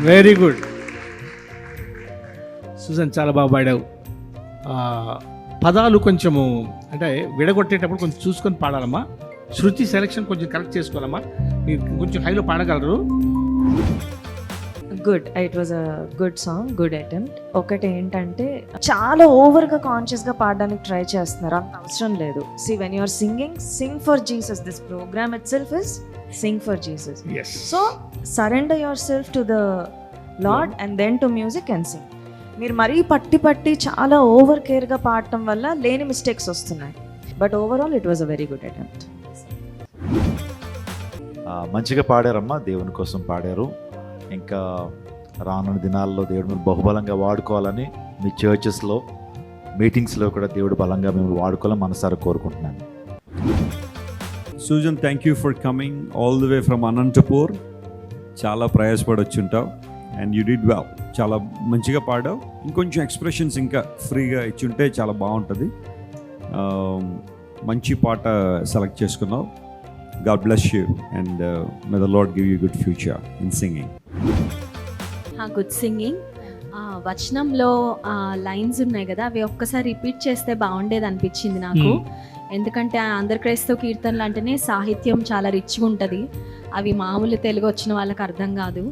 Very good Sujan, చాలా బాగా పాడావు. పదాలు కొంచెము అంటే విడగొట్టేటప్పుడు కొంచెం చూసుకొని పాడాలమ్మా. శృతి సెలెక్షన్ కొంచెం కరెక్ట్ చేసుకోవాలమ్మా. మీరు కొంచెం హైలో పాడగలరు. Good, it was a good song, good attempt. ఒకటి ఏంటంటే చాలా ఓవర్గా కాన్షియస్గా పాడడానికి ట్రై చేస్తున్నారు, అంత అవసరం లేదు. See when you are singing, sing for Jesus. This programme itself is sing for Jesus. So surrender yourself to the lord and then to music and sing. మీరు మరీ పట్టి చాలా ఓవర్ కేర్గా పాడటం వల్ల లేని మిస్టేక్స్ వస్తున్నాయి. But overall it was a very good attempt. మంచిగా పాడారమ్మా, దేవుని కోసం పాడారు. ఇంకా రానున్న దినాల్లో దేవుడు మీరు బహుబలంగా వాడుకోవాలని, మీ చర్చెస్లో మీటింగ్స్లో కూడా దేవుడు బలంగా మేము వాడుకోవాలని మనసారా కోరుకుంటున్నాను. Sujan, thank you for coming all the way from Anantapur. చాలా ప్రయాసపడొచ్చుంటావు అండ్ యూ డిడ్ వెల్. చాలా మంచిగా పాడావు. ఇంకొంచెం ఎక్స్ప్రెషన్స్ ఇంకా ఫ్రీగా ఇచ్చుంటే చాలా బాగుంటుంది. మంచి పాట సెలెక్ట్ చేసుకున్నావు. God bless you and may the lord give you good future in singing. Good singing. వచనంలో లైన్స్ ఉన్నాయి కదా, అవి ఒక్కసారి రిపీట్ చేస్తే బాగుండేది అనిపించింది నాకు. ఎందుకంటే ఆంధ్ర క్రైస్తవ కీర్తనలు అంటేనే సాహిత్యం చాలా రిచ్గా ఉంటుంది. అవి మామూలు తెలుగు వచ్చిన వాళ్ళకి అర్థం కాదు.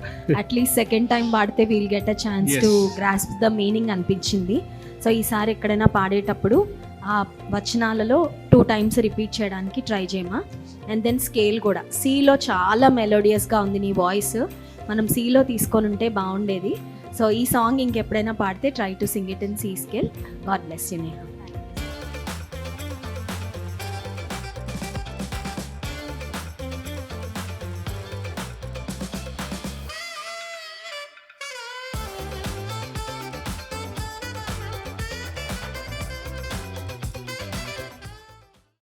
అట్లీస్ట్ సెకండ్ టైం పాడితే we'll get a chance to grasp the meaning అనిపించింది. సో ఈసారి ఎక్కడైనా పాడేటప్పుడు ఆ వచనాలలో 2 times రిపీట్ చేయడానికి ట్రై చేయమా. అండ్ దెన్ స్కేల్ కూడా సిలో చాలా మెలోడియస్గా ఉంది నీ వాయిస్. మనం సిలో తీసుకొని ఉంటే బాగుండేది. సో ఈ సాంగ్ ఇంకెప్పుడైనా పాడితే try to sing it in C scale. God bless you Neha.